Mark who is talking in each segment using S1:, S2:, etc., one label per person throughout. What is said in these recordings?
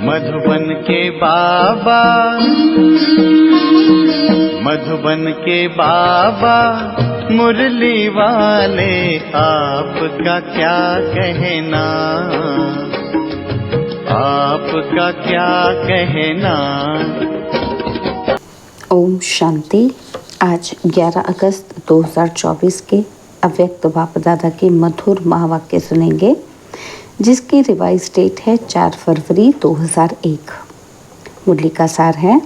S1: मधुबन के बाबा, मधुबन के बाबा मुरली वाले, आपका क्या कहना, आपका क्या कहना।
S2: ओम शांति। आज 11 अगस्त 2024 के अव्यक्त बाप दादा के मधुर महावाक्य सुनेंगे, जिसकी रिवाइज डेट है 4 फरवरी 2001। मुरली का सार है,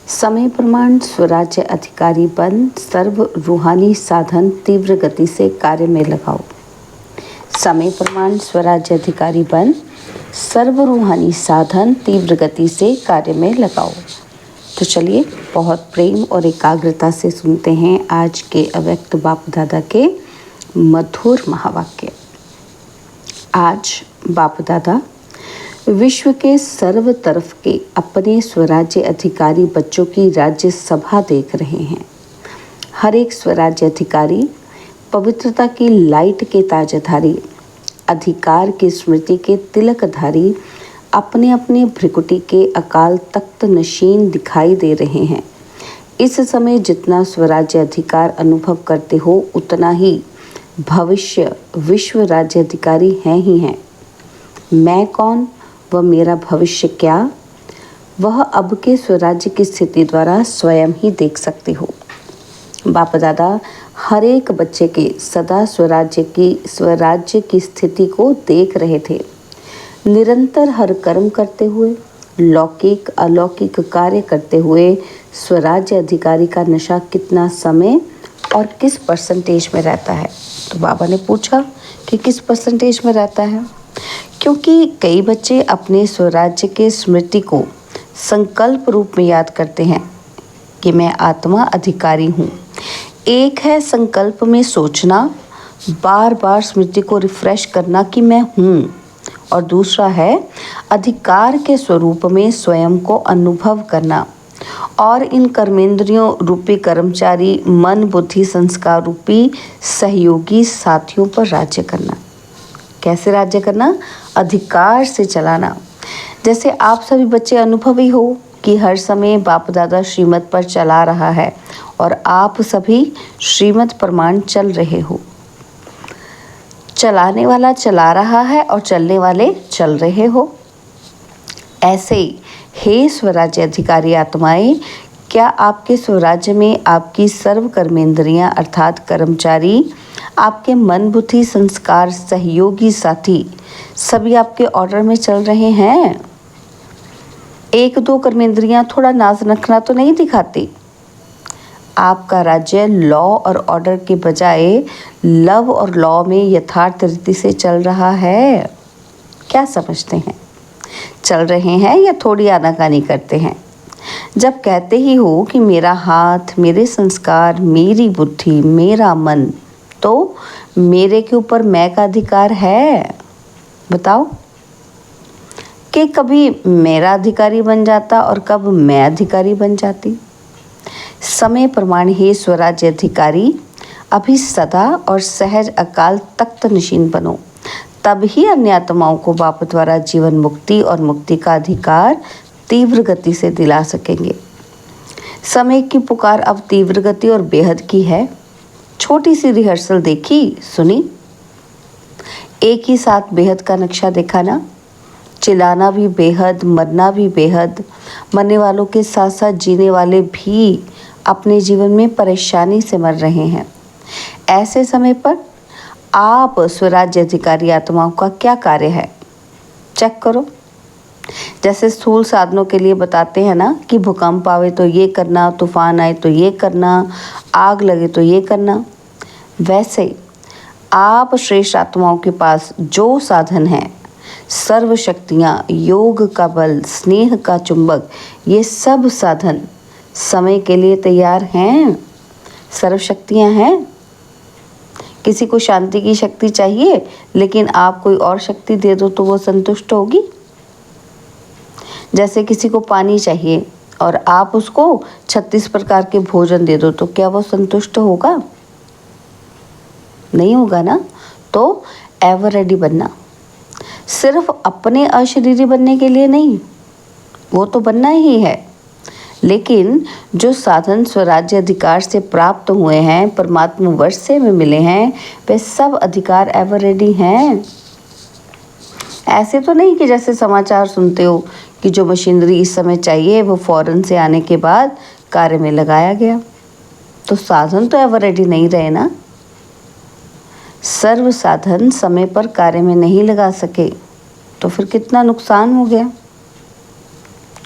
S2: समय प्रमाण स्वराज्य अधिकारी बन सर्व रूहानी साधन तीव्र गति से कार्य में लगाओ। समय प्रमाण स्वराज्य अधिकारी बन सर्व रूहानी साधन तीव्र गति से कार्य में लगाओ। तो चलिए बहुत प्रेम और एकाग्रता से सुनते हैं आज के अव्यक्त बाप दादा के मधुर महावाक्य। आज बाप दादा विश्व के सर्व तरफ के अपने स्वराज्य अधिकारी बच्चों की राज्य सभा देख रहे हैं। हर एक स्वराज्य अधिकारी पवित्रता की लाइट के ताजधारी, अधिकार की स्मृति के तिलकधारी, अपने अपने भ्रिकुटी के अकाल तख्त नशीन दिखाई दे रहे हैं। इस समय जितना स्वराज्य अधिकार अनुभव करते हो, उतना ही भविष्य विश्व राज्य अधिकारी हैं ही हैं। मैं कौन व मेरा भविष्य क्या, वह अब के स्वराज्य की स्थिति द्वारा स्वयं ही देख सकते हो। बाप दादा हर एक बच्चे के सदा स्वराज्य की स्थिति को देख रहे थे। निरंतर हर कर्म करते हुए, लौकिक अलौकिक कार्य करते हुए स्वराज्य अधिकारी का नशा कितना समय और किस परसेंटेज में रहता है। तो बाबा ने पूछा कि किस परसेंटेज में रहता है, क्योंकि कई बच्चे अपने स्वराज्य के स्मृति को संकल्प रूप में याद करते हैं कि मैं आत्मा अधिकारी हूँ। एक है संकल्प में सोचना, बार बार स्मृति को रिफ्रेश करना कि मैं हूँ, और दूसरा है अधिकार के स्वरूप में स्वयं को अनुभव करना और इन कर्मेंद्रियों रूपी कर्मचारी मन बुद्धि संस्कार रूपी सहयोगी साथियों पर राज्य करना। कैसे राज्य करना? अधिकार से चलाना। जैसे आप सभी बच्चे अनुभवी हो कि हर समय बाप दादा श्रीमत पर चला रहा है और आप सभी श्रीमत प्रमाण चल रहे हो। चलाने वाला चला रहा है और चलने वाले चल रहे हो। ऐसे ही हे स्वराज्य अधिकारी आत्माएं, क्या आपके स्वराज्य में आपकी सर्व कर्मेंद्रियां अर्थात कर्मचारी, आपके मन बुद्धि संस्कार सहयोगी साथी सभी आपके ऑर्डर में चल रहे हैं? एक दो कर्मेंद्रियां थोड़ा नाज नखरा तो नहीं दिखाती। आपका राज्य लॉ और ऑर्डर के बजाय लव और लॉ में यथार्थ रीति से चल रहा है। क्या समझते हैं? चल रहे हैं या थोड़ी आनाकानी करते हैं? जब कहते ही हो कि मेरा हाथ, मेरे संस्कार, मेरी बुद्धि, मेरा मन, तो मेरे के ऊपर मैं का अधिकार है? बताओ कि कभी मेरा अधिकारी बन जाता और कब मैं अधिकारी बन जाती। समय प्रमाण हे स्वराज्य अधिकारी, अभी सदा और सहज अकाल तख्त नशीन बनो, तब ही अन्य आत्माओं को बाप द्वारा जीवन मुक्ति और मुक्ति का अधिकार तीव्र गति से दिला सकेंगे। समय की पुकार अब तीव्र गति और बेहद की है। छोटी सी रिहर्सल देखी, सुनी, एक ही साथ बेहद का नक्शा देखा ना। चिल्लाना भी बेहद, मरना भी बेहद, मरने वालों के साथ साथ जीने वाले भी अपने जीवन में परेशानी से मर रहे हैं। ऐसे समय पर आप स्वराज्य अधिकारी आत्माओं का क्या कार्य है? चेक करो। जैसे स्थूल साधनों के लिए बताते हैं ना कि भूकंप आवे तो ये करना, तूफान आए तो ये करना, आग लगे तो ये करना, वैसे आप श्रेष्ठ आत्माओं के पास जो साधन है, सर्व शक्तियाँ, योग का बल, स्नेह का चुंबक, ये सब साधन समय के लिए तैयार हैं। सर्व शक्तियाँ हैं। किसी को शांति की शक्ति चाहिए, लेकिन आप कोई और शक्ति दे दो तो वो संतुष्ट होगी। जैसे किसी को पानी चाहिए और आप उसको 36 प्रकार के भोजन दे दो तो क्या वो संतुष्ट होगा? नहीं होगा ना। तो एवर रेडी बनना, सिर्फ अपने अशरीरी बनने के लिए नहीं, वो तो बनना ही है, लेकिन जो साधन स्वराज्य अधिकार से प्राप्त हुए हैं, परमात्मा वर्षे में मिले हैं, वे सब अधिकार एवर रेडी हैं। ऐसे तो नहीं कि जैसे समाचार सुनते हो कि जो मशीनरी इस समय चाहिए वो फौरन से आने के बाद कार्य में लगाया गया। तो साधन तो एवर रेडी नहीं रहे ना। सर्व साधन समय पर कार्य में नहीं लगा सके तो फिर कितना नुकसान हो गया।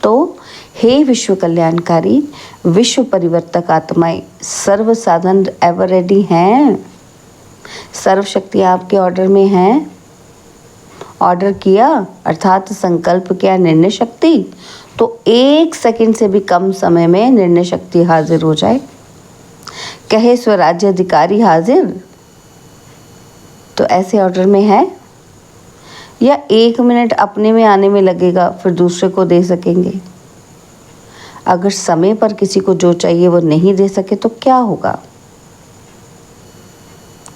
S2: तो हे विश्व कल्याणकारी, विश्व परिवर्तक आत्माएं, सर्व साधन एवर रेडी हैं। सर्व शक्ति आपके ऑर्डर में हैं। ऑर्डर किया अर्थात संकल्प किया निर्णय शक्ति, तो 1 सेकंड से भी कम समय में निर्णय शक्ति हाजिर हो जाए। कहे स्वराज्य अधिकारी हाजिर, तो ऐसे ऑर्डर में है। या 1 मिनट अपने में आने में लगेगा, फिर दूसरे को दे सकेंगे। अगर समय पर किसी को जो चाहिए वो नहीं दे सके तो क्या होगा।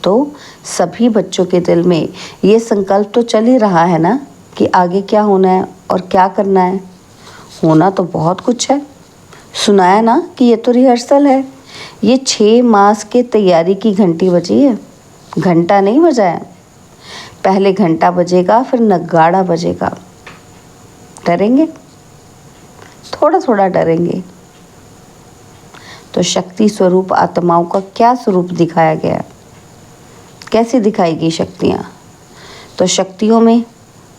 S2: तो सभी बच्चों के दिल में ये संकल्प तो चल ही रहा है ना कि आगे क्या होना है और क्या करना है। होना तो बहुत कुछ है। सुनाया ना कि ये तो रिहर्सल है। ये 6 मास के तैयारी की घंटी बजी है, घंटा नहीं बजा है। पहले घंटा बजेगा, फिर नगाड़ा बजेगा। डरेंगे, थोड़ा थोड़ा डरेंगे। तो शक्ति स्वरूप आत्माओं का क्या स्वरूप दिखाया गया, कैसे दिखाएगी शक्तियाँ। तो शक्तियों में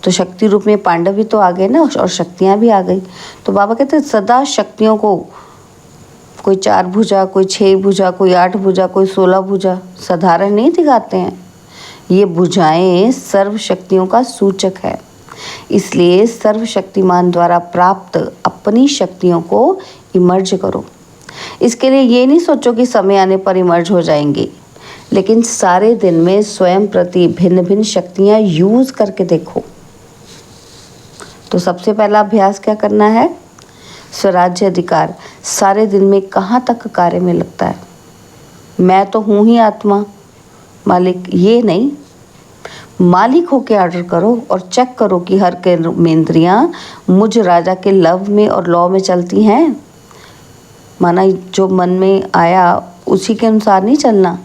S2: तो शक्ति रूप में पांडव भी तो आ गए ना, और शक्तियाँ भी आ गई। तो बाबा कहते हैं सदा शक्तियों को, कोई 4 भुजा, कोई 6 भुजा, कोई 8 भुजा, कोई 16 भुजा साधारण नहीं दिखाते हैं। ये भुजाएं सर्व शक्तियों का सूचक है। इसलिए सर्वशक्तिमान द्वारा प्राप्त अपनी शक्तियों को इमर्ज करो। इसके लिए ये नहीं सोचो कि समय आने पर इमर्ज हो जाएंगे, लेकिन सारे दिन में स्वयं प्रति भिन्न भिन्न शक्तियां यूज करके देखो। तो सबसे पहला अभ्यास क्या करना है, स्वराज्य अधिकार सारे दिन में कहाँ तक कार्य में लगता है। मैं तो हूँ ही आत्मा मालिक, ये नहीं, मालिक होके ऑर्डर करो और चेक करो कि हर कर्मेंद्रियाँ मुझ राजा के लव में और लॉ में चलती हैं। माना जो मन में आया उसी के अनुसार नहीं चलना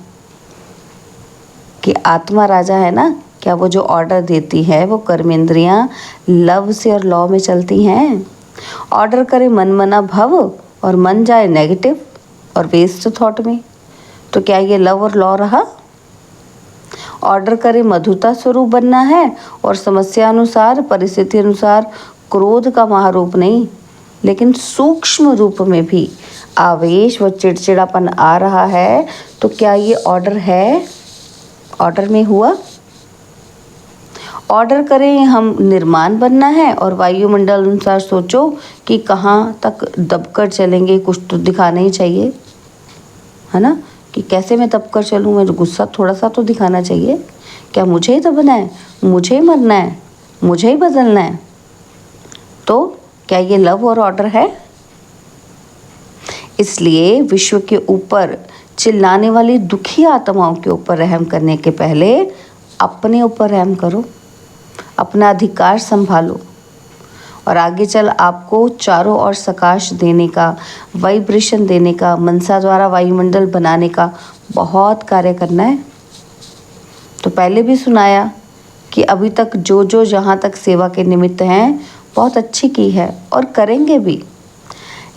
S2: कि आत्मा राजा है ना, क्या वो जो ऑर्डर देती है वो कर्मेंद्रियाँ लव से और लॉ में चलती हैं। ऑर्डर करे मन मना भव और मन जाए नेगेटिव और वेस्ट थॉट में, तो क्या ये लव और लॉ रहा। ऑर्डर करे मधुता स्वरूप बनना है और समस्या अनुसार परिस्थिति अनुसार क्रोध का महारूप नहीं, लेकिन सूक्ष्म रूप में भी आवेश व चिड़चिड़ापन आ रहा है, तो क्या ये ऑर्डर है, ऑर्डर में हुआ। ऑर्डर करें हम निर्माण बनना है और वायुमंडल अनुसार सोचो कि कहाँ तक दबकर चलेंगे, कुछ तो दिखाना ही चाहिए, है ना, कि कैसे मैं दबकर चलूँ, मेरा गुस्सा थोड़ा सा तो दिखाना चाहिए। क्या मुझे ही दबना है, मुझे ही मरना है, मुझे ही बदलना है। तो क्या ये लव और ऑर्डर है। इसलिए विश्व के ऊपर चिल्लाने वाली दुखी आत्माओं के ऊपर रहम करने के पहले अपने ऊपर रहम करो, अपना अधिकार संभालो, और आगे चल आपको चारों ओर सकाश देने का, वाइब्रेशन देने का, मनसा द्वारा वायुमंडल बनाने का बहुत कार्य करना है। तो पहले भी सुनाया कि अभी तक जो जो जहाँ तक सेवा के निमित्त हैं बहुत अच्छी की है और करेंगे भी,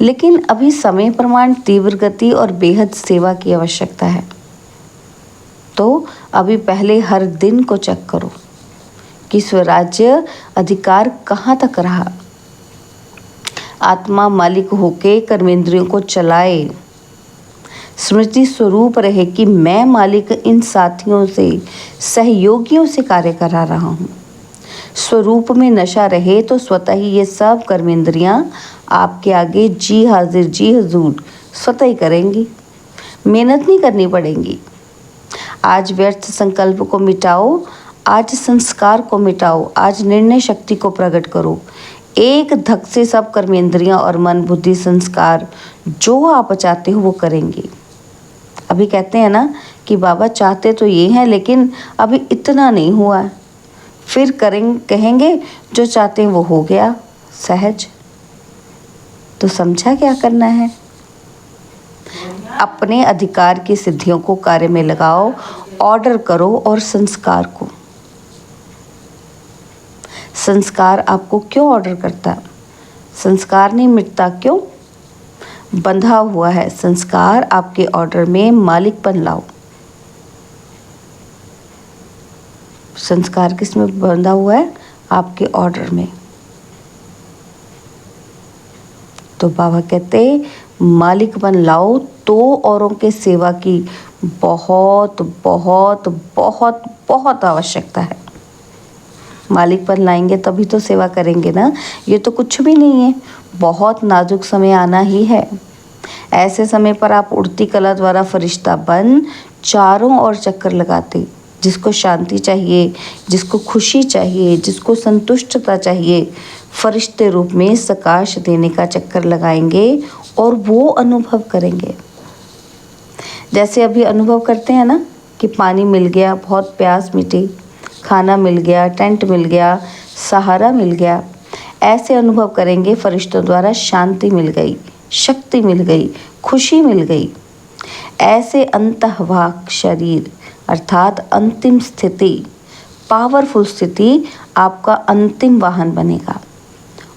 S2: लेकिन अभी समय प्रमाण तीव्र गति और बेहद सेवा की आवश्यकता है। तो अभी पहले हर दिन को चेक करो कि स्वराज्य अधिकार कहाँ तक रहा। आत्मा मालिक होके कर्मेंद्रियों को चलाए, स्मृति स्वरूप रहे कि मैं मालिक इन साथियों से, सहयोगियों से कार्य करा रहा हूँ। स्वरूप में नशा रहे तो स्वतः ही ये सब कर्मेंद्रियाँ आपके आगे जी हाजिर जी हजूर स्वतः ही करेंगी, मेहनत नहीं करनी पड़ेंगी। आज व्यर्थ संकल्प को मिटाओ, आज संस्कार को मिटाओ, आज निर्णय शक्ति को प्रकट करो। एक धक से सब कर्मेंद्रियां और मन बुद्धि संस्कार जो आप चाहते हो वो करेंगे। अभी कहते हैं ना कि बाबा चाहते तो ये हैं लेकिन अभी इतना नहीं हुआ है, फिर करेंगे, कहेंगे जो चाहते हैं वो हो गया सहज। तो समझा क्या करना है? अपने अधिकार की सिद्धियों को कार्य में लगाओ, ऑर्डर करो और संस्कार को। संस्कार आपको क्यों ऑर्डर करता? संस्कार नहीं मिटता, क्यों? बंधा हुआ है। संस्कार आपके ऑर्डर में मालिकपन लाओ। संस्कार किस में बंधा हुआ है? आपके ऑर्डर में। तो बाबा कहते मालिकपन लाओ तो औरों के सेवा की बहुत बहुत बहुत बहुत आवश्यकता है। मालिकपन लाएंगे तभी तो सेवा करेंगे ना। ये तो कुछ भी नहीं है, बहुत नाजुक समय आना ही है। ऐसे समय पर आप उड़ती कला द्वारा फरिश्ता बन चारों ओर चक्कर लगाते, जिसको शांति चाहिए, जिसको खुशी चाहिए, जिसको संतुष्टता चाहिए, फरिश्ते रूप में सकाश देने का चक्कर लगाएंगे और वो अनुभव करेंगे। जैसे अभी अनुभव करते हैं ना कि पानी मिल गया, बहुत प्यास मिटी, खाना मिल गया, टेंट मिल गया, सहारा मिल गया। ऐसे अनुभव करेंगे फरिश्तों द्वारा शांति मिल गई, शक्ति मिल गई, खुशी मिल गई। ऐसे अंतःवाक शरीर अर्थात अंतिम स्थिति, पावरफुल स्थिति आपका अंतिम वाहन बनेगा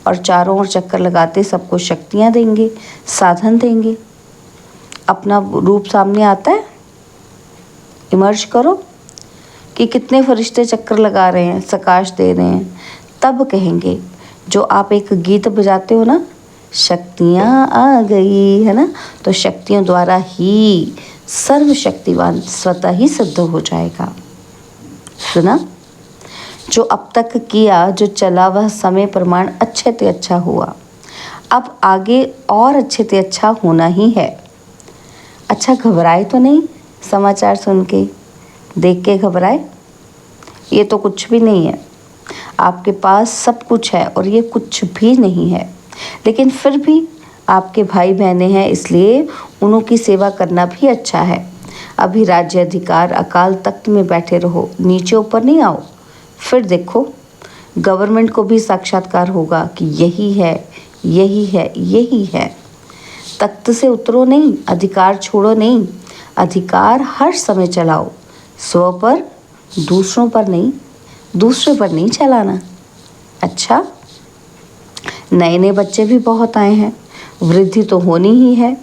S2: और चारों ओर चक्कर लगाते सबको शक्तियाँ देंगे, साधन देंगे। अपना रूप सामने आता है, इमर्ज करो कि कितने फरिश्ते चक्कर लगा रहे हैं, सकाश दे रहे हैं। तब कहेंगे, जो आप एक गीत बजाते हो ना, शक्तियाँ आ गई, है ना, तो शक्तियों द्वारा ही सर्वशक्तिवान स्वतः ही सिद्ध हो जाएगा। सुना? जो अब तक किया, जो चला, वह समय प्रमाण अच्छे ते अच्छा हुआ। अब आगे और अच्छे ते अच्छा होना ही है। अच्छा, घबराए तो नहीं? समाचार सुन के, देख के घबराए? ये तो कुछ भी नहीं है। आपके पास सब कुछ है और ये कुछ भी नहीं है, लेकिन फिर भी आपके भाई बहनें हैं, इसलिए उनकी सेवा करना भी अच्छा है। अभी राज्य अधिकार अकाल तख्त में बैठे रहो, नीचे ऊपर नहीं आओ। फिर देखो, गवर्नमेंट को भी साक्षात्कार होगा कि यही है, यही है, यही है। तख्त से उतरो नहीं, अधिकार छोड़ो नहीं। अधिकार हर समय चलाओ, स्व पर, दूसरों पर नहीं, दूसरे पर नहीं चलाना। अच्छा, नए नए बच्चे भी बहुत आए हैं, वृद्धि तो होनी ही है।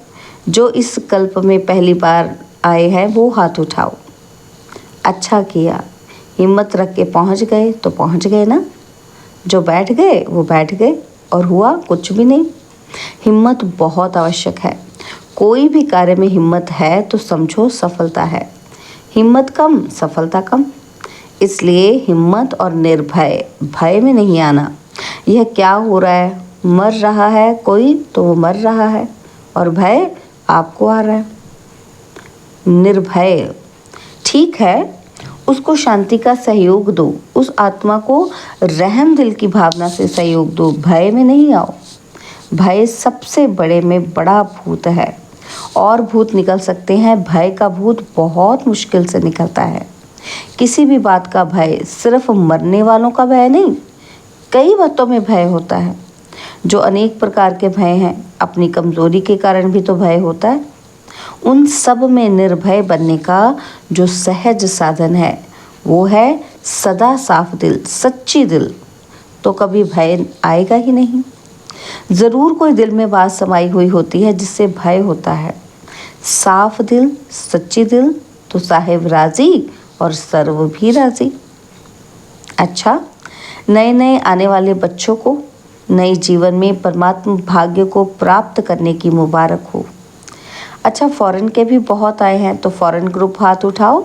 S2: जो इस कल्प में पहली बार आए हैं वो हाथ उठाओ। अच्छा किया, हिम्मत रख के पहुंच गए तो पहुंच गए ना। जो बैठ गए वो बैठ गए और हुआ कुछ भी नहीं। हिम्मत बहुत आवश्यक है। कोई भी कार्य में हिम्मत है तो समझो सफलता है। हिम्मत कम, सफलता कम। इसलिए हिम्मत और निर्भय, भय में नहीं आना। यह क्या हो रहा है? मर रहा है कोई तो वो मर रहा है और भय आपको आ रहा है। निर्भय, ठीक है, उसको शांति का सहयोग दो, उस आत्मा को रहम दिल की भावना से सहयोग दो, भय में नहीं आओ। भय सबसे बड़े में बड़ा भूत है। और भूत निकल सकते हैं, भय का भूत बहुत मुश्किल से निकलता है। किसी भी बात का भय सिर्फ मरने वालों का भय नहीं, कई बातों में भय होता है। जो अनेक प्रकार के भय हैं, अपनी कमजोरी के कारण भी तो भय होता है। उन सब में निर्भय बनने का जो सहज साधन है वो है सदा साफ दिल, सच्ची दिल। तो कभी भय आएगा ही नहीं। ज़रूर कोई दिल में बात समाई हुई होती है जिससे भय होता है। साफ दिल, सच्ची दिल तो साहिब राजी और सर्व भी राजी। अच्छा, नए नए आने वाले बच्चों को नए जीवन में परमात्मा भाग्य को प्राप्त करने की मुबारक हो। अच्छा, फॉरेन के भी बहुत आए हैं, तो फॉरेन ग्रुप हाथ उठाओ,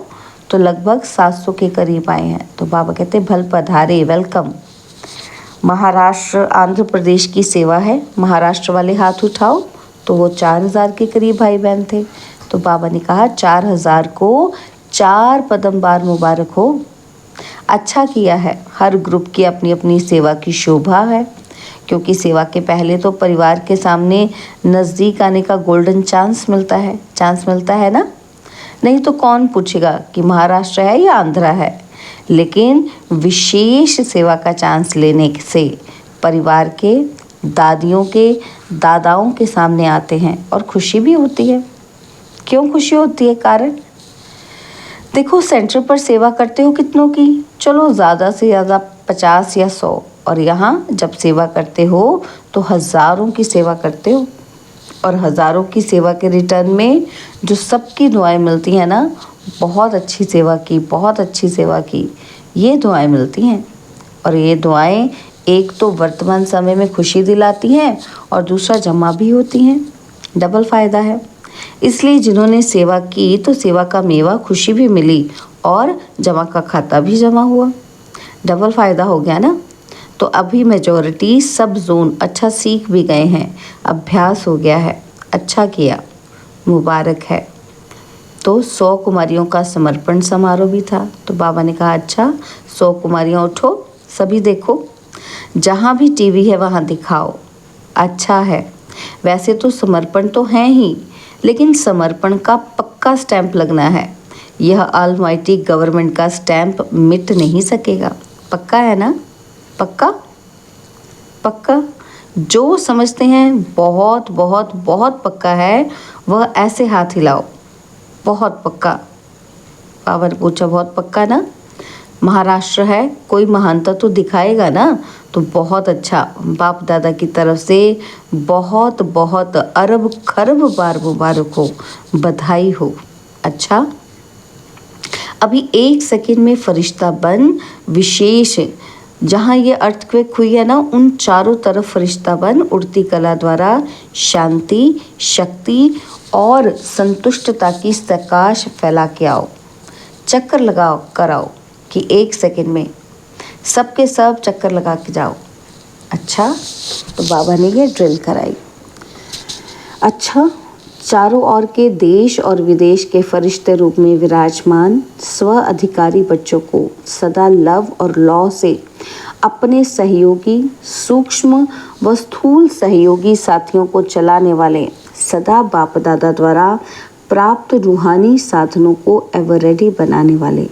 S2: तो लगभग 700 के करीब आए हैं। तो बाबा कहते भल पधारे, वेलकम। महाराष्ट्र, आंध्र प्रदेश की सेवा है, महाराष्ट्र वाले हाथ उठाओ, तो वो 4000 के करीब भाई बहन थे। तो बाबा ने कहा 4000 को 4 पदम बार मुबारक हो। अच्छा किया है, हर ग्रुप की अपनी अपनी सेवा की शोभा है, क्योंकि सेवा के पहले तो परिवार के सामने नज़दीक आने का गोल्डन चांस मिलता है ना। नहीं तो कौन पूछेगा कि महाराष्ट्र है या आंध्रा है। लेकिन विशेष सेवा का चांस लेने से परिवार के दादियों के दादाओं के सामने आते हैं और खुशी भी होती है। क्यों खुशी होती है? कारण देखो, सेंटर पर सेवा करते हो कितनों की? चलो ज़्यादा से ज़्यादा 50 या 100, और यहाँ जब सेवा करते हो तो हज़ारों की सेवा करते हो, और हज़ारों की सेवा के रिटर्न में जो सबकी दुआएं मिलती हैं ना, बहुत अच्छी सेवा की, बहुत अच्छी सेवा की, ये दुआएं मिलती हैं। और ये दुआएं एक तो वर्तमान समय में खुशी दिलाती हैं और दूसरा जमा भी होती हैं। डबल फ़ायदा है। इसलिए जिन्होंने सेवा की तो सेवा का मेवा खुशी भी मिली और जमा का खाता भी जमा हुआ। डबल फ़ायदा हो गया ना। तो अभी मेजॉरिटी सब जोन अच्छा सीख भी गए हैं, अभ्यास हो गया है, अच्छा किया, मुबारक है। तो 100 कुमारियों का समर्पण समारोह भी था। तो बाबा ने कहा, अच्छा 100 कुमारियाँ उठो, सभी देखो, जहाँ भी टीवी है वहाँ दिखाओ। अच्छा है। वैसे तो समर्पण तो है ही, लेकिन समर्पण का पक्का स्टैंप लगना है। यह ऑलमाइटी गवर्नमेंट का स्टैंप मिट नहीं सकेगा। पक्का है ना? पक्का पक्का। जो समझते हैं बहुत बहुत बहुत पक्का है, वह ऐसे हाथ हिलाओ। बहुत पक्का। बाबा ने पूछा, बहुत पक्का ना? महाराष्ट्र है, कोई महानता तो दिखाएगा ना? तो बहुत अच्छा। बाप दादा की तरफ से बहुत बहुत अरब खरब बार मुबारक हो, बधाई हो। अच्छा, अभी 1 सेकंड में फरिश्ता बन विशेष, जहाँ ये अर्थक्वेक हुई है ना, उन चारों तरफ फरिश्ता बन उड़ती कला द्वारा शांति, शक्ति और संतुष्टता की प्रकाश फैला के आओ। चक्कर लगाओ कराओ कि 1 सेकंड में सबके सब चक्कर लगा के जाओ। अच्छा, तो बाबा ने ये ड्रिल कराई। अच्छा, चारों ओर के देश और विदेश के फरिश्ते रूप में विराजमान स्व अधिकारी बच्चों को सदा लव और लौ से अपने सहयोगी, सूक्ष्म व स्थूल सहयोगी साथियों को चलाने वाले सदा बाप दादा द्वारा प्राप्त रूहानी साधनों को एवर रेडी बनाने वाले,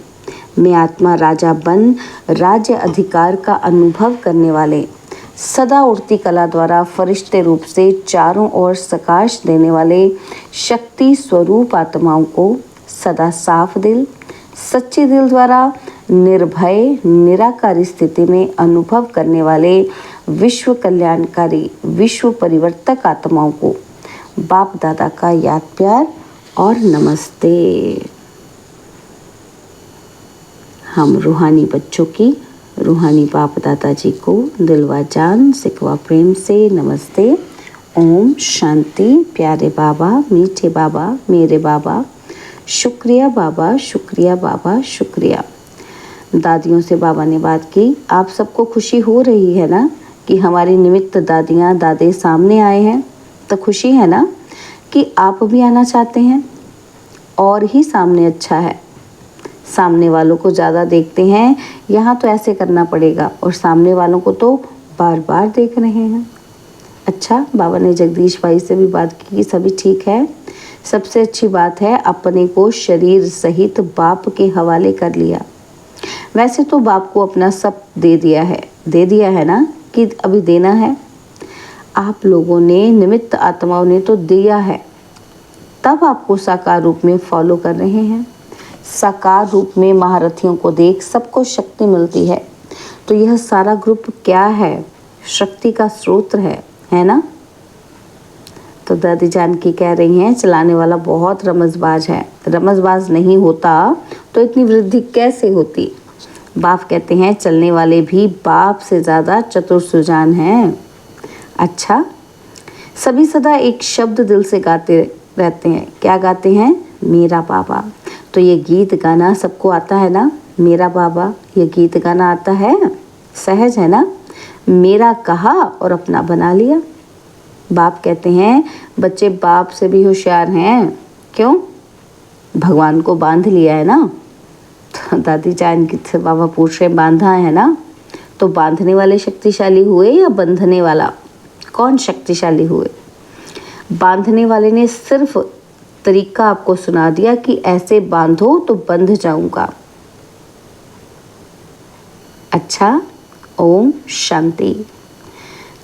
S2: मैं आत्मा राजा बन राज्य अधिकार का अनुभव करने वाले, सदा उड़ती कला द्वारा फरिश्ते रूप से चारों ओर प्रकाश देने वाले शक्ति स्वरूप आत्माओं को सदा साफ दिल, सच्चे दिल द्वारा निर्भय निराकारी स्थिति में अनुभव करने वाले विश्व कल्याणकारी, विश्व परिवर्तक आत्माओं को बाप दादा का याद प्यार और नमस्ते। हम रूहानी बच्चों की रूहानी बाप दादा जी को दिलवा जान सिकवा प्रेम से नमस्ते। ओम शांति। प्यारे बाबा, मीठे बाबा, मेरे बाबा, शुक्रिया बाबा, शुक्रिया बाबा, शुक्रिया। दादियों से बाबा ने बात की। आप सबको खुशी हो रही है ना कि हमारी निमित्त दादियाँ दादे सामने आए हैं? तो खुशी है ना कि आप भी आना चाहते हैं? और ही सामने अच्छा है। सामने वालों को ज़्यादा देखते हैं, यहाँ तो ऐसे करना पड़ेगा, और सामने वालों को तो बार बार देख रहे हैं। अच्छा, बाबा ने जगदीश भाई से भी बात की, सभी ठीक है। सबसे अच्छी बात है अपने को शरीर सहित बाप के हवाले कर लिया। वैसे तो बाप को अपना सब दे दिया है ना, कि अभी देना है। आप लोगों ने, निमित्त आत्माओं ने तो दिया है, तब आपको साकार रूप में फॉलो कर रहे हैं। साकार रूप में महारथियों को देख सबको शक्ति मिलती है। तो यह सारा ग्रुप क्या है? शक्ति का स्रोत है ना? तो दादी जानकी कह रही हैं, चलाने वाला बहुत रमजबाज है। रमजबाज नहीं होता तो इतनी वृद्धि कैसे होती? बाप कहते हैं चलने वाले भी बाप से ज़्यादा चतुर सुजान हैं। अच्छा, सभी सदा एक शब्द दिल से गाते रहते हैं। क्या गाते हैं? मेरा बाबा। तो ये गीत गाना सबको आता है ना? मेरा बाबा, ये गीत गाना आता है? सहज है ना? मेरा कहा और अपना बना लिया। बाप कहते हैं बच्चे बाप से भी होशियार हैं। क्यों? भगवान को बांध लिया है ना। तो दादी जान की से बाबा पूछ रहे, बांधा है ना? तो बांधने वाले शक्तिशाली हुए या बंधने वाला? कौन शक्तिशाली हुए? बांधने वाले ने सिर्फ तरीका आपको सुना दिया कि ऐसे बांधो तो बंध जाऊंगा। अच्छा, ओम शांति।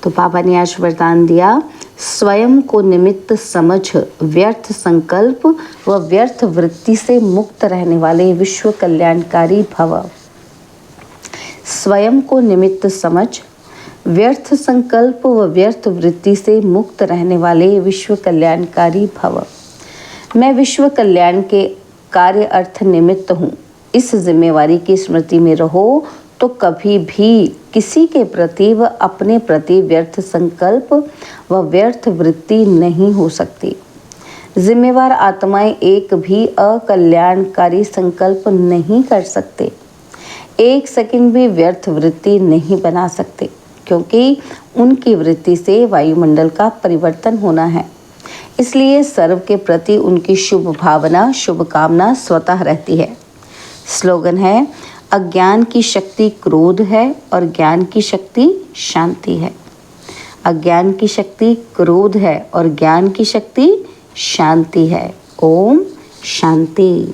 S2: तो बाबा ने आज वरदान दिया, स्वयं को निमित्त समझ व्यर्थ संकल्प व व्यर्थ वृत्ति से मुक्त रहने वाले विश्व कल्याणकारी भव। स्वयं को निमित्त समझ व्यर्थ संकल्प व व्यर्थ वृत्ति से मुक्त रहने वाले विश्व कल्याणकारी भव। मैं विश्व कल्याण के कार्य अर्थ निमित्त हूँ। इस जिम्मेवारी की स्मृति में रहो तो कभी भी किसी के प्रति व अपने प्रति व्यर्थ संकल्प व व्यर्थ वृत्ति नहीं हो सकती। जिम्मेवार आत्माएं एक भी अकल्याणकारी संकल्प नहीं कर सकते, एक सेकंड भी व्यर्थ वृत्ति नहीं बना सकते, क्योंकि उनकी वृत्ति से वायुमंडल का परिवर्तन होना है। इसलिए सर्व के प्रति उनकी शुभ भावना, शुभकामना स्वतः रहती है। स्लोगन है, अज्ञान की शक्ति क्रोध है और ज्ञान की शक्ति शांति है। अज्ञान की शक्ति क्रोध है और ज्ञान की शक्ति शांति है। ओम शांति।